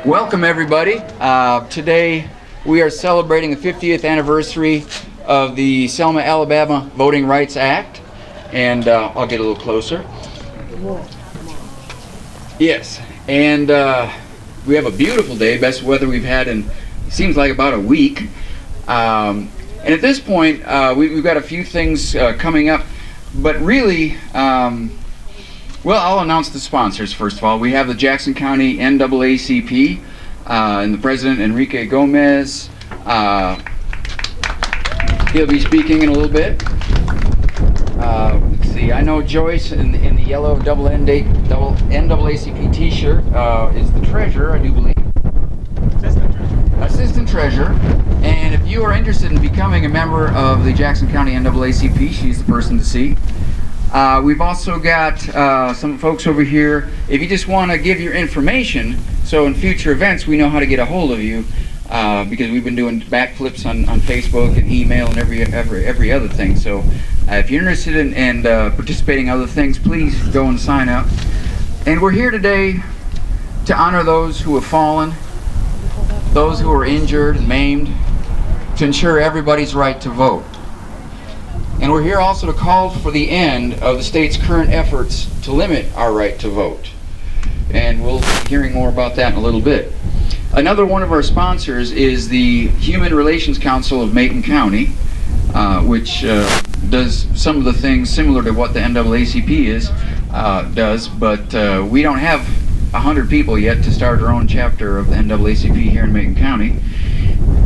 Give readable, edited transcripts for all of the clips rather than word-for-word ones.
Welcome everybody. Today we are celebrating the 50th anniversary of the Selma, Alabama Voting Rights Act. And I'll get a little closer. Yes, and we have a beautiful day, best weather we've had in, seems like about a week. And at this point, we've got a few things coming up, but really, well, I'll announce the sponsors first of all. We have the Jackson County NAACP and the president, Enrique Gomez. He'll be speaking in a little bit. Let's see, I know Joyce in the yellow double NAACP t-shirt is the treasurer, I do believe. Assistant treasurer. And if you are interested in becoming a member of the Jackson County NAACP, she's the person to see. We've also got some folks over here. If you just want to give your information, so in future events we know how to get a hold of you, because we've been doing backflips on Facebook and email and every other thing. So if you're interested in participating in other things, please go and sign up. And we're here today to honor those who have fallen, those who are injured and maimed, to ensure everybody's right to vote. And we're here also to call for the end of the state's current efforts to limit our right to vote. And we'll be hearing more about that in a little bit. Another one of our sponsors is the Human Relations Council of Macon County, which does some of the things similar to what the NAACP does, but we don't have 100 people yet to start our own chapter of the NAACP here in Macon County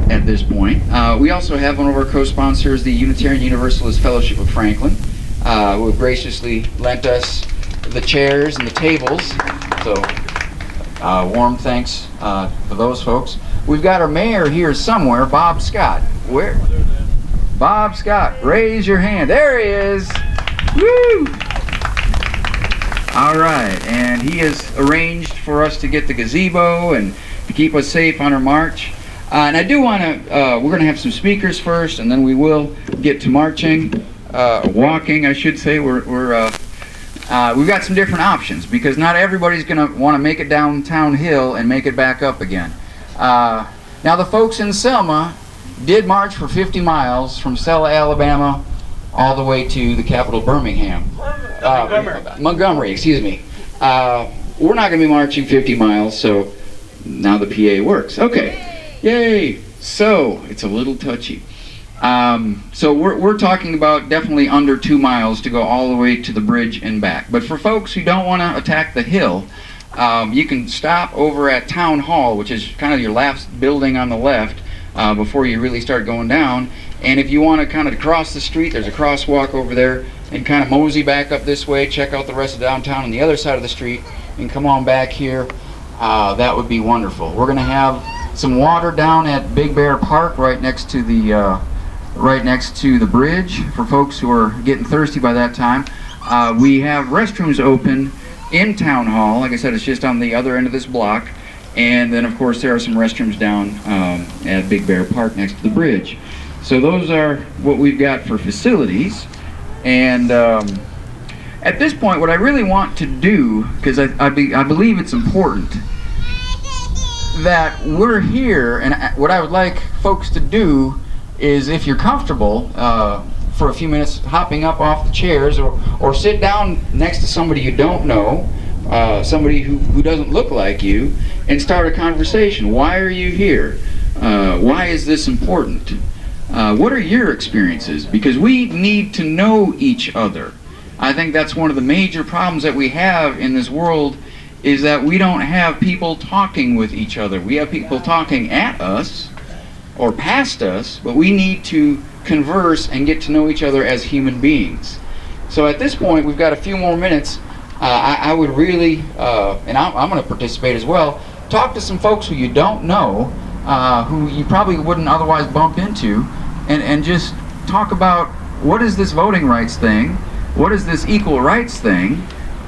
at this point. We also have one of our co-sponsors, the Unitarian Universalist Fellowship of Franklin, who have graciously lent us the chairs and the tables. So warm thanks for those folks. We've got our mayor here somewhere, Bob Scott. Where? Bob Scott, raise your hand. There he is. Woo! All right, and he has arranged for us to get the gazebo and to keep us safe on our march. And I do want to, we're going to have some speakers first, and then we will get to marching, walking, I should say. We've got some different options, because not everybody's going to want to make it downtown hill and make it back up again. Now the folks in Selma did march for 50 miles from Selma, Alabama, all the way to the capital, Birmingham. Montgomery, excuse me. We're not going to be marching 50 miles, so now the PA works. Okay. Yay! So it's a little touchy. So we're talking about definitely under 2 miles to go all the way to the bridge and back. But for folks who don't want to attack the hill, you can stop over at Town Hall, which is kind of your last building on the left before you really start going down. And if you want to kind of cross the street, there's a crosswalk over there, and kind of mosey back up this way, check out the rest of downtown on the other side of the street, and come on back here. That would be wonderful. We're going to have some water down at Big Bear Park, right next to the bridge, for folks who are getting thirsty by that time. We have restrooms open in Town Hall. Like I said, it's just on the other end of this block. And then, of course, there are some restrooms down at Big Bear Park next to the bridge. So those are what we've got for facilities. And at this point, what I really want to do, because I believe it's important, that we're here, and what I would like folks to do is, if you're comfortable for a few minutes hopping up off the chairs, or sit down next to somebody you don't know, somebody who doesn't look like you, and start a conversation. Why are you here? Why is this important? What are your experiences? Because we need to know each other. I think that's one of the major problems that we have in this world, is that we don't have people talking with each other. We have people talking at us or past us, but we need to converse and get to know each other as human beings. So at this point, we've got a few more minutes. I would really, and I'm going to participate as well, talk to some folks who you don't know, who you probably wouldn't otherwise bump into, and just talk about, what is this voting rights thing? What is this equal rights thing?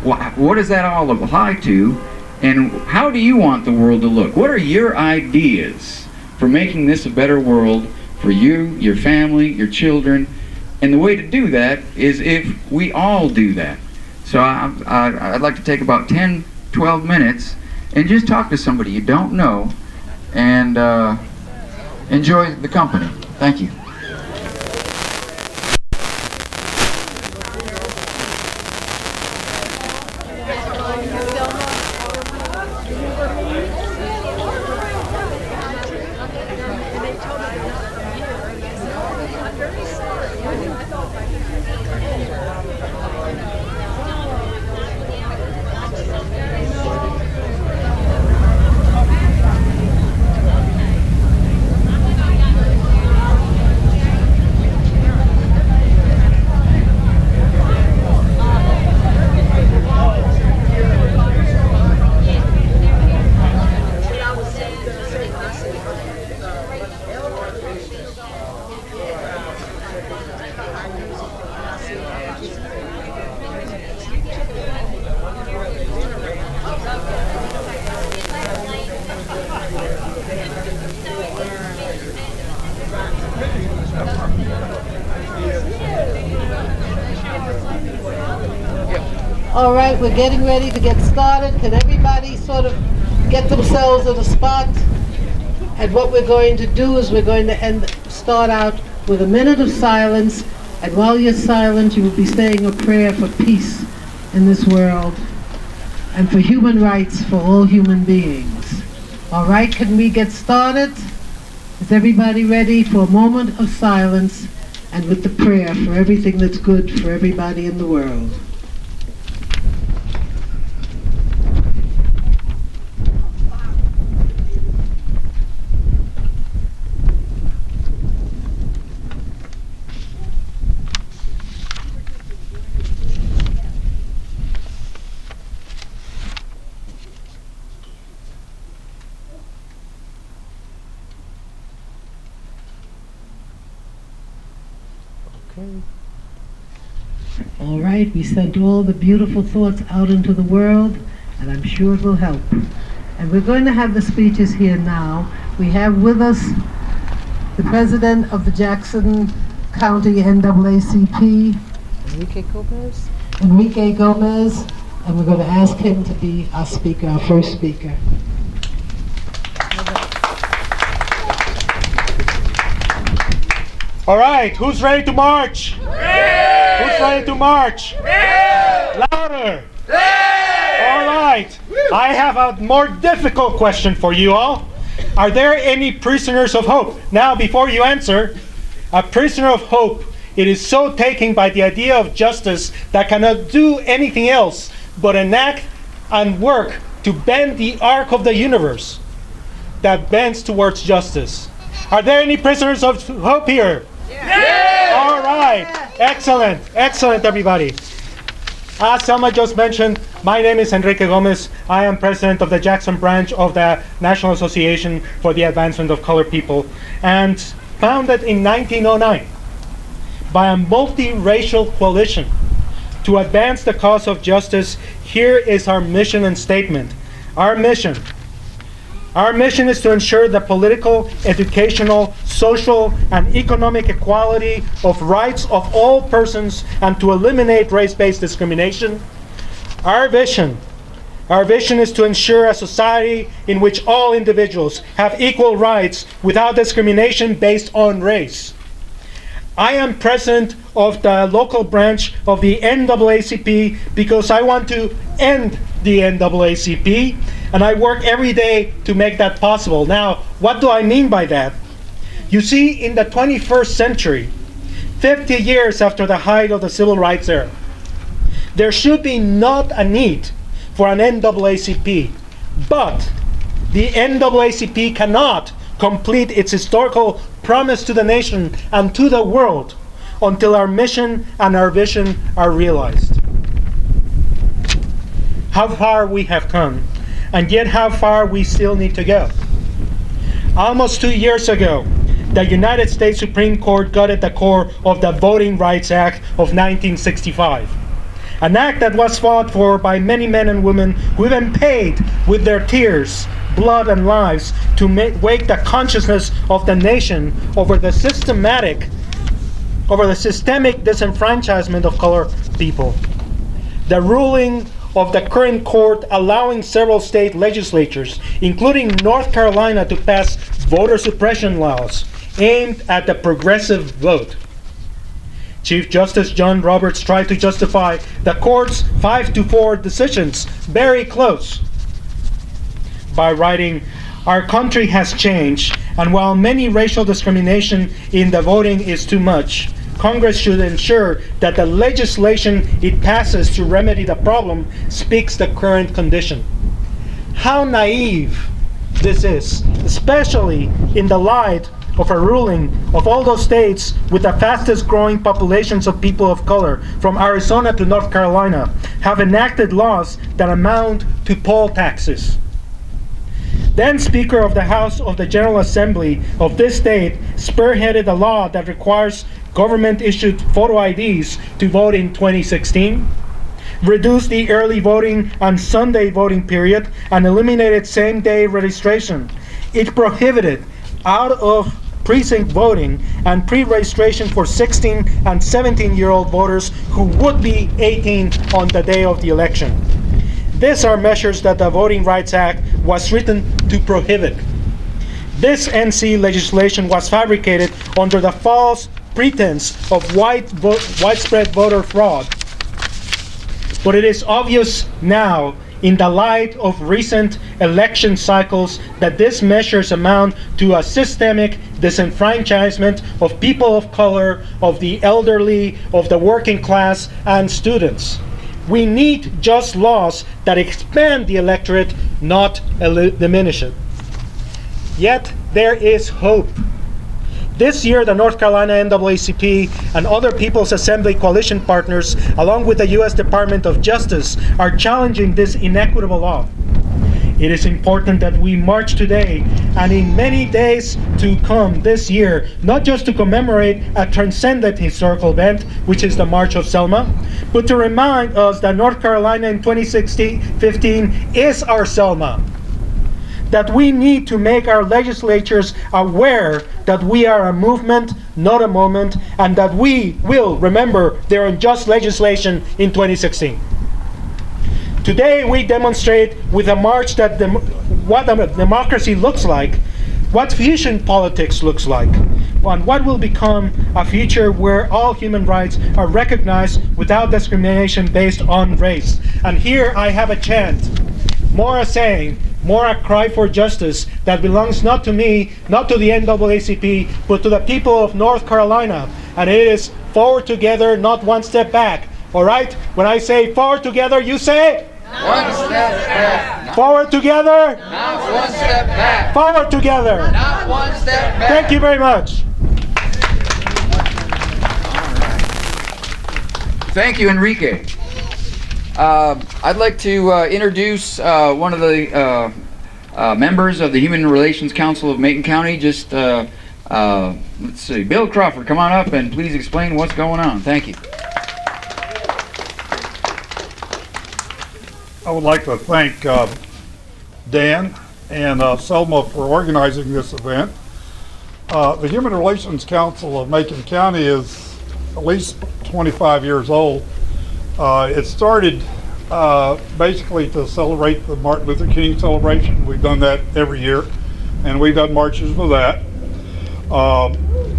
What does that all apply to? And how do you want the world to look? What are your ideas for making this a better world for you, your family, your children? And the way to do that is if we all do that. So I'd like to take about 10, 12 minutes and just talk to somebody you don't know and enjoy the company. Thank you. All right, we're getting ready to get started. Can everybody sort of get themselves at a spot? And what we're going to do is we're going to start out with a minute of silence. And while you're silent, you will be saying a prayer for peace in this world and for human rights for all human beings. All right, can we get started? Is everybody ready for a moment of silence and with the prayer for everything that's good for everybody in the world? All right, we sent all the beautiful thoughts out into the world, and I'm sure it will help. And we're going to have the speeches here now. We have with us the president of the Jackson County NAACP, Enrique Gomez, and we're going to ask him to be our speaker, our first speaker. All right, who's ready to march? Red! Who's ready to march? Red! Louder! Red! All right, I have a more difficult question for you all. Are there any prisoners of hope? Now, before you answer, a prisoner of hope, it is so taken by the idea of justice that cannot do anything else but enact and work to bend the arc of the universe that bends towards justice. Are there any prisoners of hope here? Yeah. All right. Excellent. Excellent, everybody. As Selma just mentioned, my name is Enrique Gomez. I am president of the Jackson branch of the National Association for the Advancement of Colored People, and founded in 1909 by a multiracial coalition to advance the cause of justice. Here is our mission and statement. Our mission is to ensure the political, educational, social, and economic equality of rights of all persons and to eliminate race-based discrimination. Our vision is to ensure a society in which all individuals have equal rights without discrimination based on race. I am president of the local branch of the NAACP because I want to end the NAACP, and I work every day to make that possible. Now, what do I mean by that? You see, in the 21st century, 50 years after the height of the civil rights era, there should be not a need for an NAACP, but the NAACP cannot complete its historical promise to the nation and to the world until our mission and our vision are realized. How far we have come, and yet how far we still need to go. Almost 2 years ago, the United States Supreme Court got at the core of the Voting Rights Act of 1965. An act that was fought for by many men and women who even paid with their tears, blood, and lives to wake the consciousness of the nation over the systemic disenfranchisement of colored people. The ruling of the current court allowing several state legislatures, including North Carolina, to pass voter suppression laws aimed at the progressive vote. Chief Justice John Roberts tried to justify the court's 5-4 decisions very close by writing, "Our country has changed, and while many racial discrimination in the voting is too much, Congress should ensure that the legislation it passes to remedy the problem speaks the current condition." How naive this is, especially in the light of a ruling of all those states with the fastest growing populations of people of color, from Arizona to North Carolina, have enacted laws that amount to poll taxes. Then Speaker of the House of the General Assembly of this state spearheaded a law that requires government-issued photo IDs to vote in 2016, reduced the early voting and Sunday voting period, and eliminated same-day registration. It prohibited out-of-precinct voting and pre-registration for 16 and 17-year-old voters who would be 18 on the day of the election. These are measures that the Voting Rights Act was written to prohibit. This NC legislation was fabricated under the false pretense of widespread voter fraud. But it is obvious now, in the light of recent election cycles, that these measures amount to a systemic disenfranchisement of people of color, of the elderly, of the working class, and students. We need just laws that expand the electorate, not diminish it. Yet there is hope. This year, the North Carolina NAACP and other People's Assembly coalition partners, along with the U.S. Department of Justice, are challenging this inequitable law. It is important that we march today and in many days to come this year, not just to commemorate a transcendent historical event, which is the March of Selma, but to remind us that North Carolina in 2015 is our Selma. That we need to make our legislatures aware that we are a movement, not a moment, and that we will remember their unjust legislation in 2016. Today we demonstrate with a march that what democracy looks like, what fusion politics looks like, and what will become a future where all human rights are recognized without discrimination based on race. And here I have a chant, more a saying, more a cry for justice that belongs not to me, not to the NAACP, but to the people of North Carolina. And it is forward together, not one step back. All right? When I say forward together, you say? One step back. Forward together? Not one step back. Forward together. Not one step back. Thank you very much. Thank you, Enrique. I'd like to introduce one of the members of the Human Relations Council of Macon County. Just, let's see, Bill Crawford, come on up and please explain what's going on. Thank you. I would like to thank Dan and Selma for organizing this event. The Human Relations Council of Macon County is at least 25 years old. It started basically to celebrate the Martin Luther King celebration. We've done that every year, and we've done marches for that.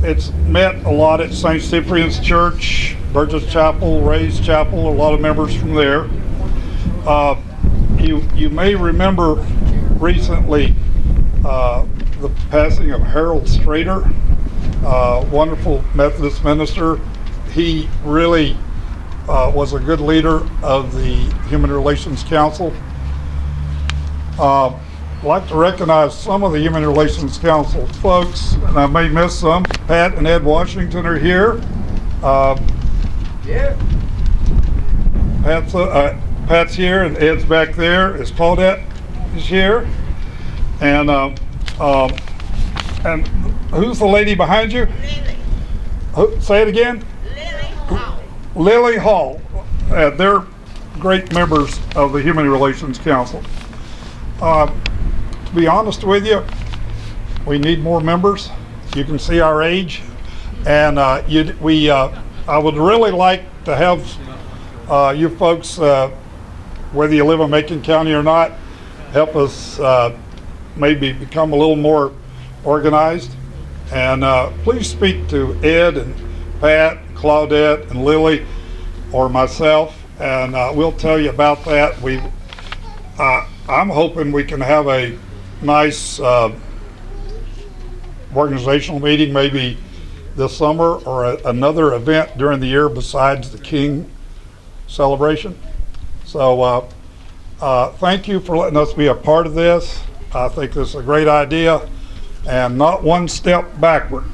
It's met a lot at St. Cyprian's Church, Burgess Chapel, Ray's Chapel, a lot of members from there. You may remember recently the passing of Harold Strader, wonderful Methodist minister. He really was a good leader of the Human Relations Council. I'd like to recognize some of the Human Relations Council folks, and I may miss some. Pat and Ed Washington are here. Yeah. Pat's here and Ed's back there. Is Claudette is here, and who's the lady behind you? Lily. Say it again. Lily Hall. They're great members of the Human Relations Council. To be honest with you, we need more members. You can see our age, and I would really like to have you folks whether you live in Macon County or not, help us maybe become a little more organized. And please speak to Ed and Pat, Claudette, and Lily, or myself, and we'll tell you about that. I'm hoping we can have a nice organizational meeting maybe this summer, or another event during the year besides the King celebration. So thank you for letting us be a part of this. I think this is a great idea, and not one step backward.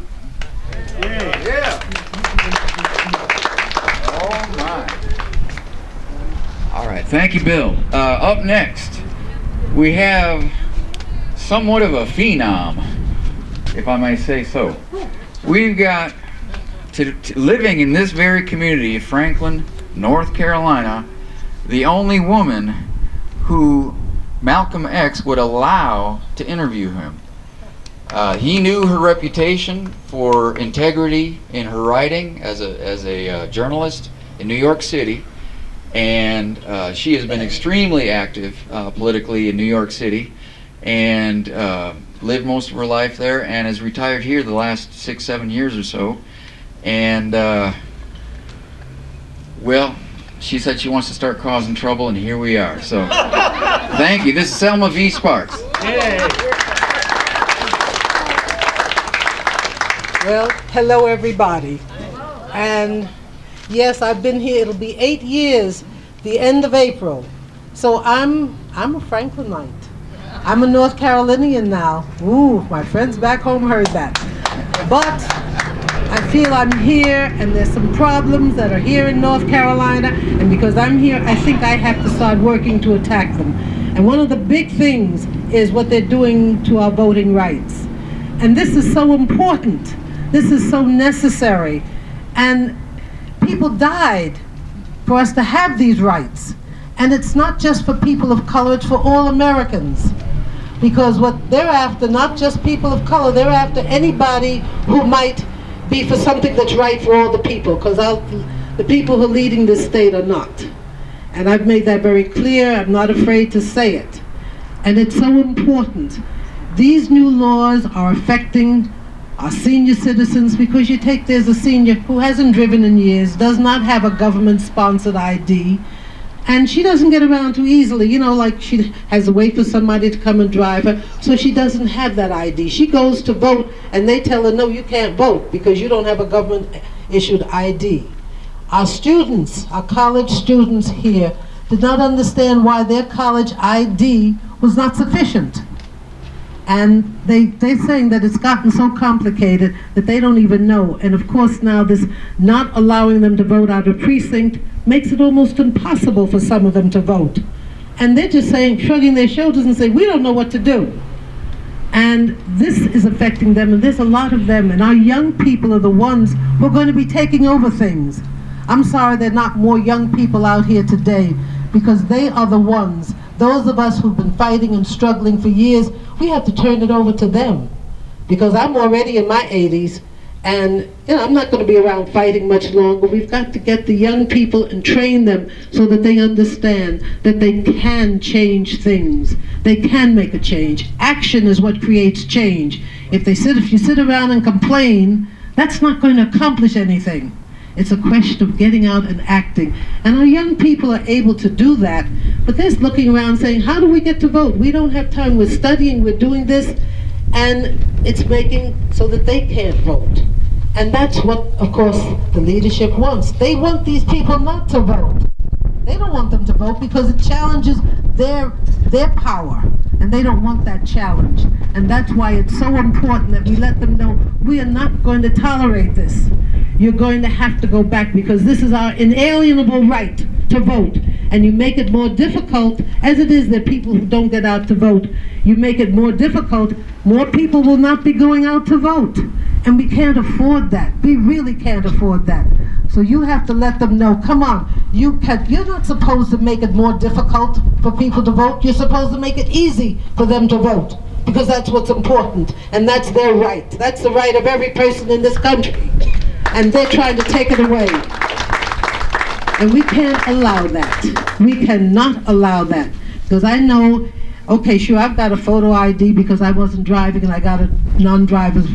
Yeah. Oh my. All right, thank you, Bill. Up next, we have somewhat of a phenom, if I may say so. We've got living in this very community of Franklin, North Carolina, the only woman who Malcolm X would allow to interview him. He knew her reputation for integrity in her writing as a journalist in New York City, and she has been extremely active politically in New York City, and lived most of her life there, and has retired here the last 6-7 years or so. And well, she said she wants to start causing trouble, and here we are. So thank you. This is Selma V. Sparks. Well, hello everybody. And yes, I've been here, it'll be 8 years, the end of April. So I'm a Franklinite. I'm a North Carolinian now. Ooh, my friends back home heard that. But I feel I'm here, and there's some problems that are here in North Carolina, and because I'm here, I think I have to start working to attack them. And one of the big things is what they're doing to our voting rights. And this is so important. This is so necessary. And people died for us to have these rights. And it's not just for people of color, it's for all Americans. Because what they're after, not just people of color, they're after anybody who might be for something that's right for all the people, because the people who are leading this state are not. And I've made that very clear. I'm not afraid to say it. And it's so important. These new laws are affecting our senior citizens, because there's a senior who hasn't driven in years, does not have a government-sponsored ID, and she doesn't get around too easily, like she has to wait for somebody to come and drive her, so she doesn't have that ID. She goes to vote, and they tell her, no, you can't vote because you don't have a government-issued ID. Our students, our college students here, did not understand why their college ID was not sufficient. And they're saying that it's gotten so complicated that they don't even know. And of course now this not allowing them to vote out of precinct makes it almost impossible for some of them to vote. And they're just saying, shrugging their shoulders and saying, we don't know what to do. And this is affecting them, and there's a lot of them. And our young people are the ones who are going to be taking over things. I'm sorry there are not more young people out here today, because they are the ones, those of us who've been fighting and struggling for years, we have to turn it over to them. Because I'm already in my 80s, and I'm not going to be around fighting much longer. We've got to get the young people and train them so that they understand that they can change things. They can make a change. Action is what creates change. If you sit around and complain, that's not going to accomplish anything. It's a question of getting out and acting. And our young people are able to do that, but they're looking around saying, how do we get to vote? We don't have time. We're studying, we're doing this, and it's making so that they can't vote. And that's what, of course, the leadership wants. They want these people not to vote. They don't want them to vote because it challenges their power, and they don't want that challenge. And that's why it's so important that we let them know we are not going to tolerate this. You're going to have to go back, because this is our inalienable right to vote. And you make it more difficult, as it is that people who don't get out to vote, you make it more difficult, more people will not be going out to vote. And we can't afford that. We really can't afford that. So you have to let them know, come on, you're not supposed to make it more difficult for people to vote. You're supposed to make it easy for them to vote, because that's what's important, and that's their right. That's the right of every person in this country. And they're trying to take it away. And we can't allow that. We cannot allow that. Because I know, okay, sure, I've got a photo ID because I wasn't driving and I got a non-driver's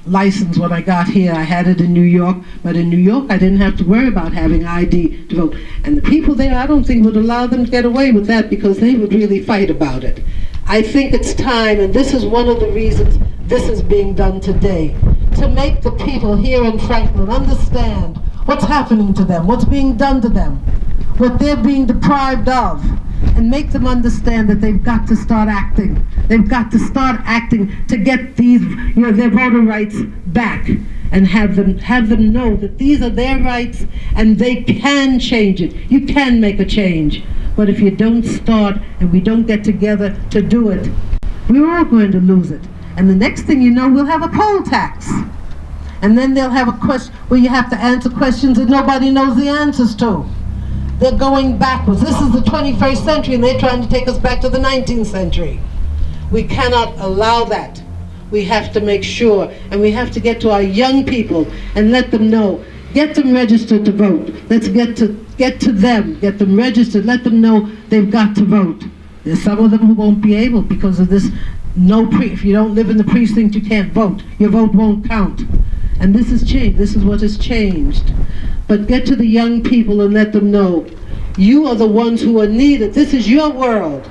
license when I got here. I had it in New York, but in New York I didn't have to worry about having ID to vote. And the people there, I don't think would allow them to get away with that because they would really fight about it. I think it's time, and this is one of the reasons this is being done today, to make the people here in Franklin understand what's happening to them, what's being done to them, what they're being deprived of, and make them understand that they've got to start acting. They've got to start acting to get these, their voter rights back, and have them know that these are their rights and they can change it. You can make a change. But if you don't start and we don't get together to do it, we're all going to lose it. And the next thing you know, we'll have a poll tax. And then they'll have a question where you have to answer questions that nobody knows the answers to. They're going backwards. This is the 21st century and they're trying to take us back to the 19th century. We cannot allow that. We have to make sure, and we have to get to our young people and let them know. Get them registered to vote. Let's get to them, get them registered, let them know they've got to vote. There's some of them who won't be able because of this if you don't live in the precinct, you can't vote. Your vote won't count. And this has changed. This is what has changed. But get to the young people and let them know, you are the ones who are needed. This is your world.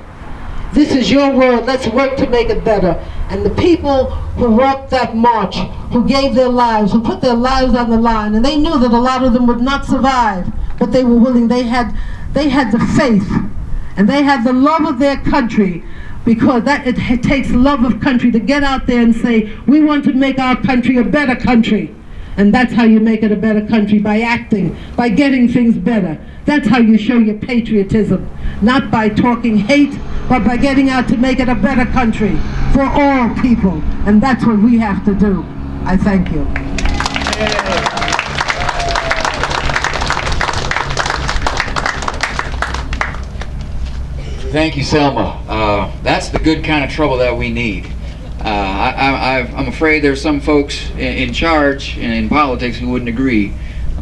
This is your world. Let's work to make it better. And the people who walked that march, who gave their lives, who put their lives on the line, and they knew that a lot of them would not survive, but they were willing. They had the faith, and they had the love of their country, because it takes love of country to get out there and say, we want to make our country a better country. And that's how you make it a better country, by acting, by getting things better. That's how you show your patriotism, not by talking hate, but by getting out to make it a better country for all people. And that's what we have to do. I thank you. Thank you, Selma. That's the good kind of trouble that we need. I'm afraid there's some folks in charge and in politics who wouldn't agree,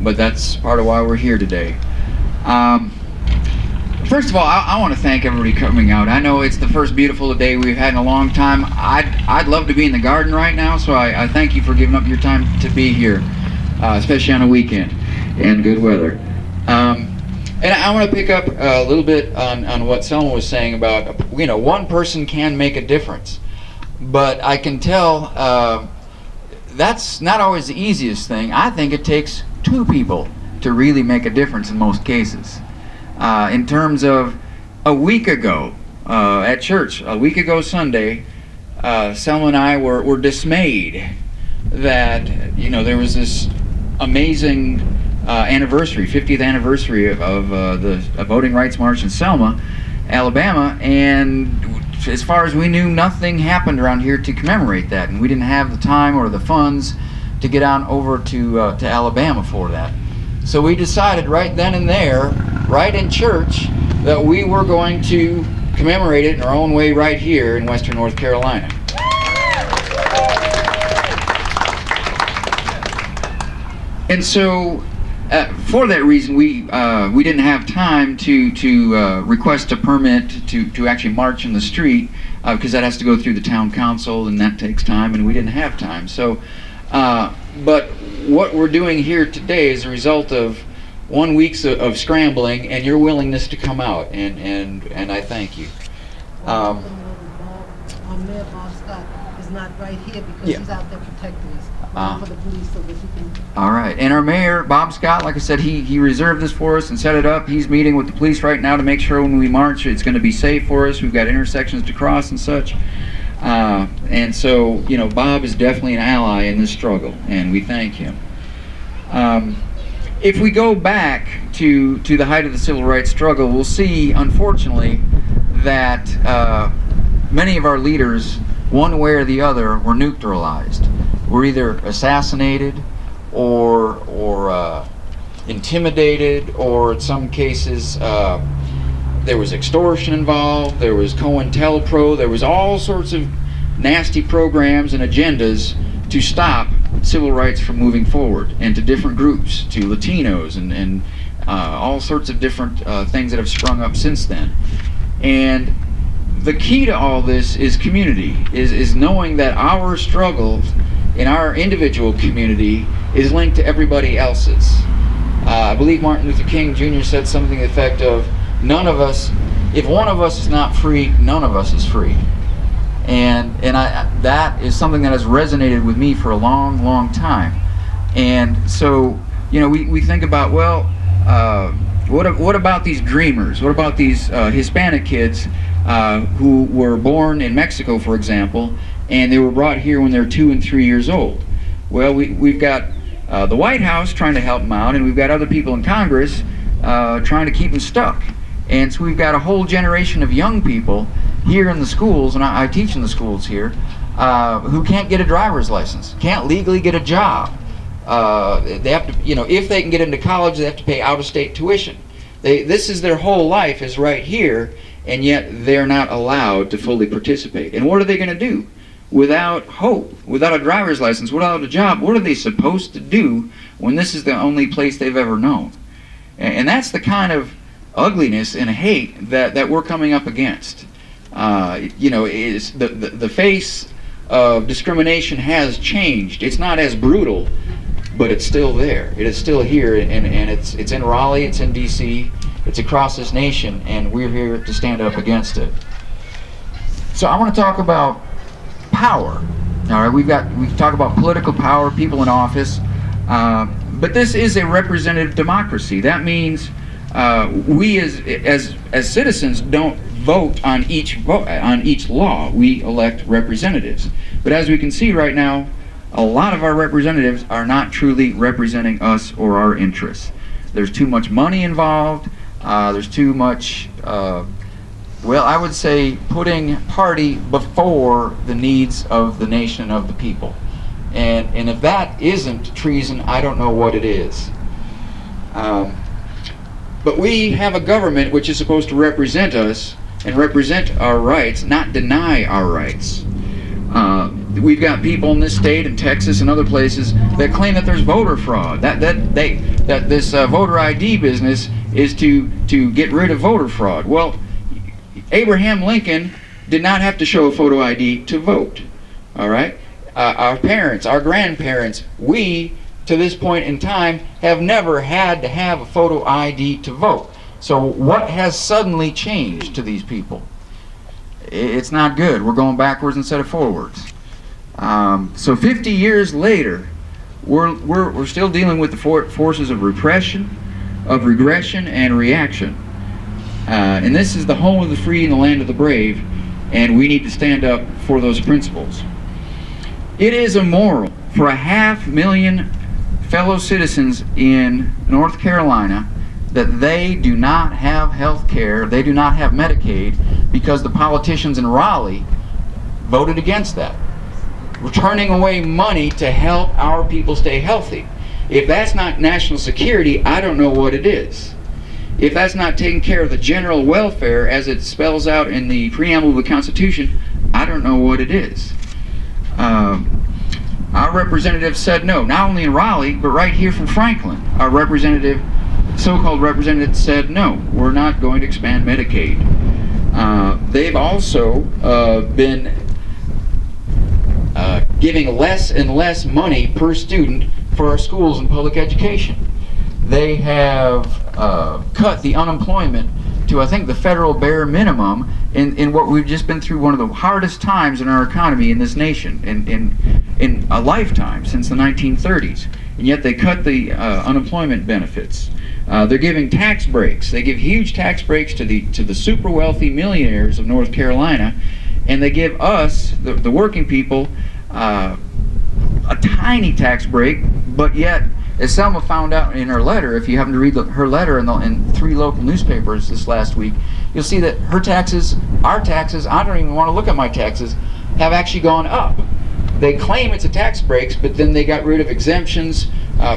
but that's part of why we're here today. First of all, I want to thank everybody coming out. I know it's the first beautiful day we've had in a long time. I'd love to be in the garden right now, so I thank you for giving up your time to be here, especially on a weekend and good weather. And I want to pick up a little bit on what Selma was saying about, one person can make a difference. But I can tell that's not always the easiest thing. I think it takes two people to really make a difference in most cases. In terms of a week ago at church, a week ago Sunday, Selma and I were dismayed that there was this amazing anniversary, 50th anniversary of the Voting Rights March in Selma, Alabama, and as far as we knew, nothing happened around here to commemorate that, and we didn't have the time or the funds to get on over to Alabama for that. So we decided right then and there, right in church, that we were going to commemorate it in our own way right here in Western North Carolina. And so for that reason, we didn't have time to request a permit to actually march in the street, because that has to go through the town council, and that takes time, and we didn't have time. So, but what we're doing here today is a result of 1 week of scrambling and your willingness to come out, and I thank you. Our Mayor Bob Scott is not right here because he's out there protecting us. For the police, so that he can. All right, and our mayor, Bob Scott, like I said, he reserved this for us and set it up. He's meeting with the police right now to make sure when we march it's going to be safe for us. We've got intersections to cross and such. And so, Bob is definitely an ally in this struggle, and we thank him. If we go back to the height of the civil rights struggle, we'll see, unfortunately, that many of our leaders, one way or the other, were neutralized. Were either assassinated or intimidated, or in some cases there was extortion involved, there was COINTELPRO, there was all sorts of nasty programs and agendas to stop civil rights from moving forward, and to different groups, to Latinos and all sorts of different things that have sprung up since then. And the key to all this is community, is knowing that our struggles in our individual community is linked to everybody else's. I believe Martin Luther King Jr. said something to the effect of, none of us, if one of us is not free, none of us is free. And that is something that has resonated with me for a long, long time. And so, you know, we think about, well, what about these dreamers? What about these Hispanic kids who were born in Mexico, for example, and they were brought here when they're 2 and 3 years old? Well, we've got the White House trying to help them out, and we've got other people in Congress trying to keep them stuck. And so we've got a whole generation of young people here in the schools, and I teach in the schools here, who can't get a driver's license, can't legally get a job. They have to, you know, if they can get into college, they have to pay out-of-state tuition. This is their whole life is right here, and yet they're not allowed to fully participate. And what are they going to do? Without hope, without a driver's license, without a job, what are they supposed to do when this is the only place they've ever known? And that's the kind of ugliness and hate that we're coming up against. You know, is the face of discrimination has changed. It's not as brutal, but it's still there. It is still here, and it's in Raleigh, it's in D.C., it's across this nation, and we're here to stand up against it. So I want to talk about power. All right, we talk about political power, people in office, but this is a representative democracy. That means we as citizens don't vote on each law. We elect representatives. But as we can see right now, a lot of our representatives are not truly representing us or our interests. There's too much money involved. There's too much, well, I would say putting party before the needs of the nation, of the people. And if that isn't treason, I don't know what it is. But we have a government which is supposed to represent us and represent our rights, not deny our rights. We've got people in this state and Texas and other places that claim that there's voter fraud. That this voter ID business is to get rid of voter fraud. Well, Abraham Lincoln did not have to show a photo ID to vote. All right, our parents, our grandparents, we to this point in time have never had to have a photo ID to vote. So what has suddenly changed to these people? It's not good. We're going backwards instead of forwards. So 50 years later, we're still dealing with the forces of repression, of regression, and reaction. And this is the home of the free and the land of the brave, and we need to stand up for those principles. It is immoral for 500,000 fellow citizens in North Carolina that they do not have health care, they do not have Medicaid, because the politicians in Raleigh voted against that. We're turning away money to help our people stay healthy. If that's not national security, I don't know what it is. If that's not taking care of the general welfare as it spells out in the preamble of the Constitution, I don't know what it is. Our representative said no, not only in Raleigh, but right here from Franklin. Our representative, so-called representative, said no, we're not going to expand Medicaid. They've also been giving less and less money per student for our schools and public education. They have cut the unemployment to, I think, the federal bare minimum in what we've just been through one of the hardest times in our economy in this nation, in a lifetime since the 1930s. And yet they cut the unemployment benefits. They're giving tax breaks. They give huge tax breaks to the super wealthy millionaires of North Carolina, and they give us, the working people, a tiny tax break, but yet, as Selma found out in her letter, if you happen to read her letter in 3 local newspapers this last week, you'll see that her taxes, our taxes, I don't even want to look at my taxes, have actually gone up. They claim it's a tax breaks, but then they got rid of exemptions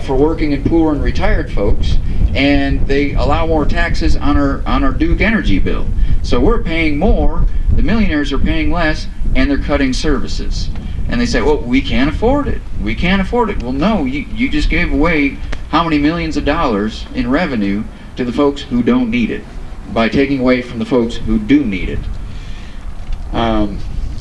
for working and poor and retired folks, and they allow more taxes on our Duke Energy bill. So we're paying more, the millionaires are paying less, and they're cutting services. And they say, well, we can't afford it. We can't afford it. Well, no, you just gave away how many millions of dollars in revenue to the folks who don't need it by taking away from the folks who do need it.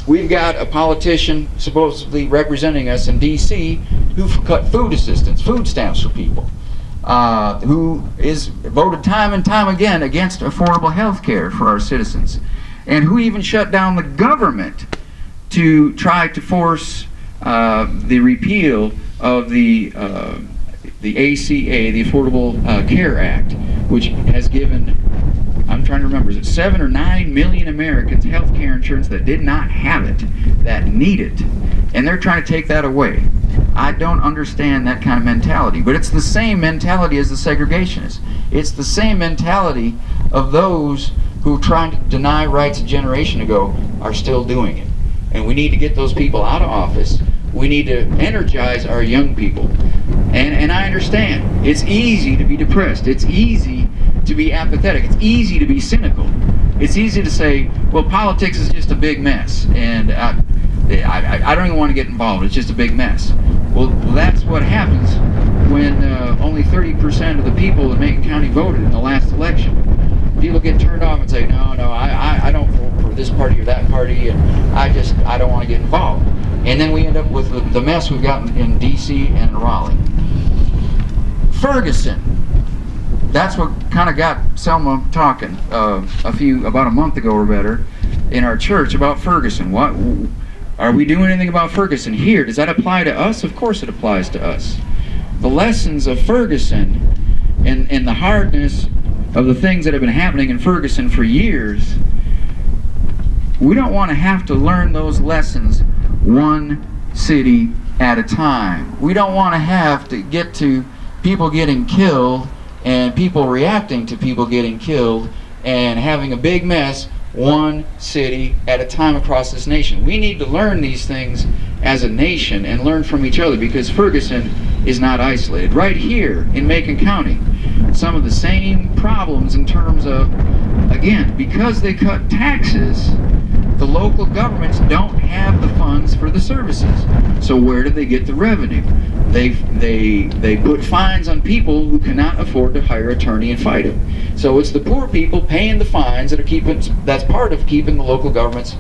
We've got a politician supposedly representing us in D.C. who cut food assistance, food stamps for people, who is voted time and time again against affordable health care for our citizens, and who even shut down the government to try to force the repeal of the ACA, the Affordable Care Act, which has given, I'm trying to remember, is it 7 or 9 million Americans health care insurance that did not have it, that need it, and they're trying to take that away. I don't understand that kind of mentality, but it's the same mentality as the segregationists. It's the same mentality of those who trying to deny rights a generation ago are still doing it. And we need to get those people out of office. We need to energize our young people. And I understand, it's easy to be depressed. It's easy to be apathetic. It's easy to be cynical. It's easy to say, well, politics is just a big mess, and I don't even want to get involved. It's just a big mess. Well, that's what happens when only 30% of the people in Macon County voted in the last election. People get turned off and say, no, I don't vote for this party or that party, and I don't want to get involved. And then we end up with the mess we've got in D.C. and in Raleigh. Ferguson. That's what kind of got Selma talking about a month ago or better in our church about Ferguson. What are we doing anything about Ferguson here? Does that apply to us? Of course it applies to us. The lessons of Ferguson and the hardness of the things that have been happening in Ferguson for years, we don't want to have to learn those lessons one city at a time. We don't want to have to get to people getting killed and people reacting to people getting killed and having a big mess one city at a time across this nation. We need to learn these things as a nation and learn from each other, because Ferguson is not isolated. Right here in Macon County, some of the same problems in terms of, again, because they cut taxes, the local governments don't have the funds for the services. So where do they get the revenue? They put fines on people who cannot afford to hire an attorney and fight it. So it's the poor people paying the fines that's part of keeping the local governments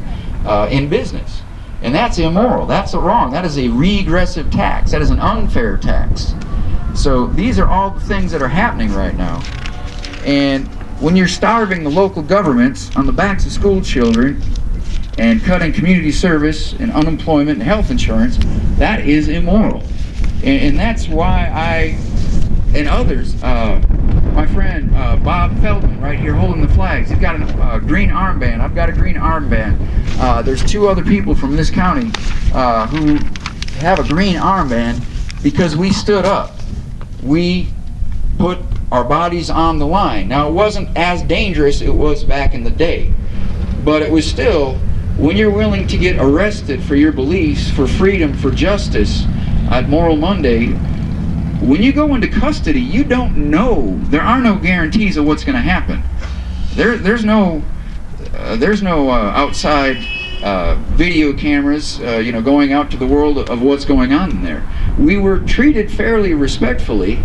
in business. And that's immoral. That's wrong. That is a regressive tax. That is an unfair tax. So these are all the things that are happening right now. And when you're starving the local governments on the backs of school children and cutting community service and unemployment and health insurance, that is immoral. And that's why I and others, my friend Bob Feldman right here holding the flags, he's got a green armband. I've got a green armband. There's 2 other people from this county who have a green armband because we stood up. We put our bodies on the line. Now, it wasn't as dangerous it was back in the day, but it was still, when you're willing to get arrested for your beliefs, for freedom, for justice, at Moral Monday, when you go into custody, you don't know. There are no guarantees of what's going to happen. There's no outside video cameras, going out to the world of what's going on in there. We were treated fairly respectfully,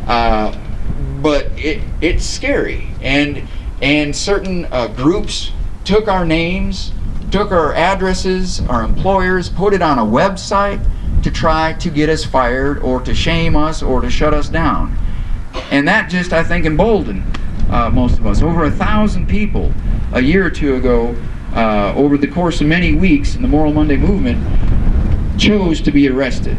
but it's scary. And certain groups took our names, took our addresses, our employers, put it on a website to try to get us fired or to shame us or to shut us down. And that just, I think, emboldened most of us. Over 1,000 people a year or 2 ago, over the course of many weeks in the Moral Monday movement, chose to be arrested.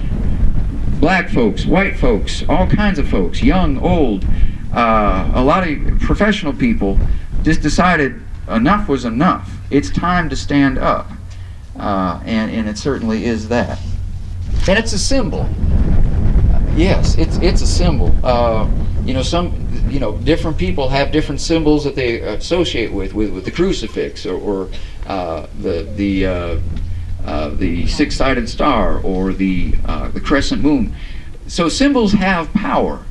Black folks, white folks, all kinds of folks, young, old, a lot of professional people just decided enough was enough. It's time to stand up. And it certainly is that. And it's a symbol. Yes, it's a symbol. Different people have different symbols that they associate with the crucifix or the six-sided star or the crescent moon. So symbols have power,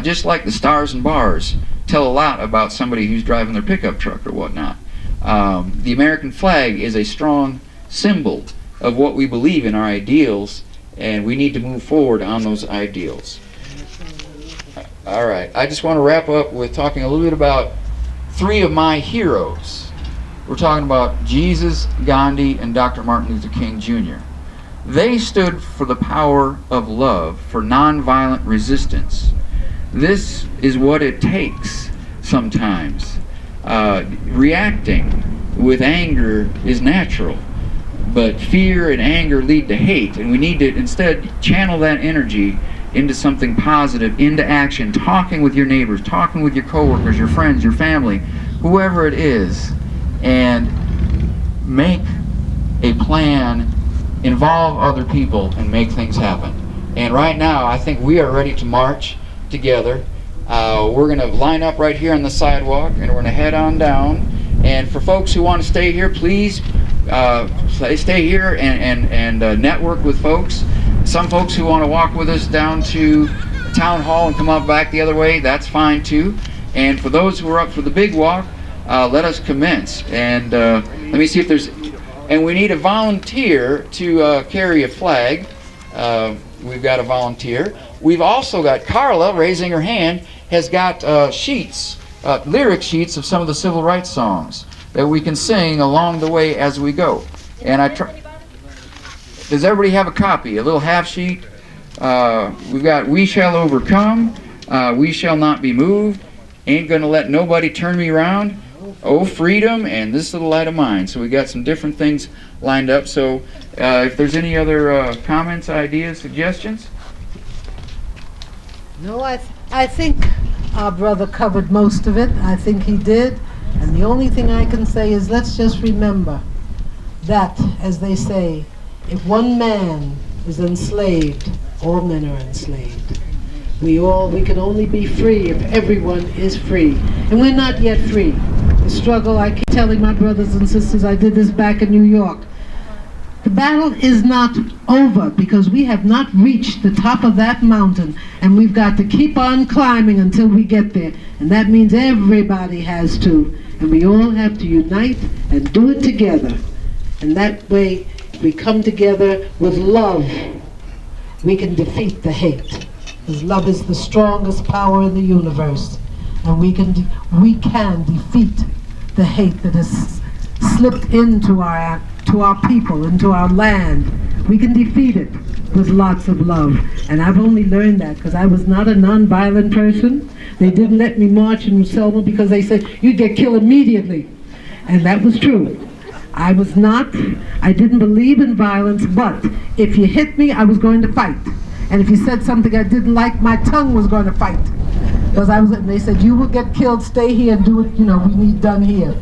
just like the stars and bars tell a lot about somebody who's driving their pickup truck or whatnot. The American flag is a strong symbol of what we believe in, our ideals, and we need to move forward on those ideals. All right. I just want to wrap up with talking a little bit about three of my heroes. We're talking about Jesus, Gandhi, and Dr. Martin Luther King Jr. They stood for the power of love, for nonviolent resistance. This is what it takes sometimes. Reacting with anger is natural, but fear and anger lead to hate, and we need to instead channel that energy into something positive, into action, talking with your neighbors, talking with your coworkers, your friends, your family, whoever it is, and make a plan, involve other people, and make things happen. And right now, I think we are ready to march together. We're going to line up right here on the sidewalk, and we're going to head on down. And for folks who want to stay here, please stay here and network with folks. Some folks who want to walk with us down to Town Hall and come up back the other way, that's fine too. And for those who are up for the big walk, let us commence. And let me see if there's, and we need a volunteer to carry a flag. We've got a volunteer. We've also got Carla raising her hand, has got sheets, lyric sheets of some of the civil rights songs that we can sing along the way as we go. And I try. Does everybody have a copy? A little half sheet? We've got "We Shall Overcome," "We Shall Not Be Moved," "Ain't Gonna Let Nobody Turn Me Around," "Oh Freedom," and "This Little Light of Mine." So we got some different things lined up. So if there's any other comments, ideas, suggestions? No, I think our brother covered most of it. I think he did. And the only thing I can say is let's just remember that, as they say, if one man is enslaved, all men are enslaved. We can only be free if everyone is free. And we're not yet free. The struggle, I keep telling my brothers and sisters, I did this back in New York. The battle is not over because we have not reached the top of that mountain, and we've got to keep on climbing until we get there. And that means everybody has to. And we all have to unite and do it together. And that way, if we come together with love, we can defeat the hate. Because love is the strongest power in the universe. And we can defeat the hate that has slipped into our people, into our land. We can defeat it with lots of love. And I've only learned that because I was not a nonviolent person. They didn't let me march in Selma because they said you'd get killed immediately. And that was true. I didn't believe in violence, but if you hit me, I was going to fight. And if you said something I didn't like, my tongue was going to fight. Because they said, you will get killed, stay here and do what we need done here.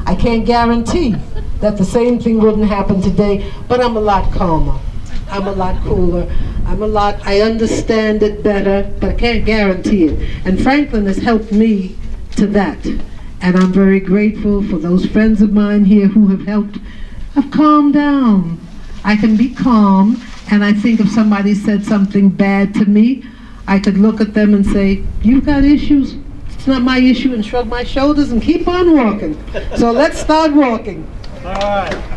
I can't guarantee that the same thing wouldn't happen today, but I'm a lot calmer. I'm a lot cooler. I understand it better, but I can't guarantee it. And Franklin has helped me to that. And I'm very grateful for those friends of mine here who have helped. I've calmed down. I can be calm, and I think if somebody said something bad to me, I could look at them and say, you've got issues, it's not my issue, and shrug my shoulders and keep on walking. So let's start walking. All right.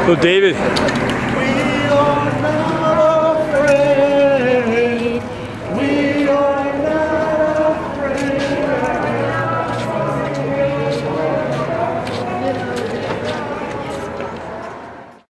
So David,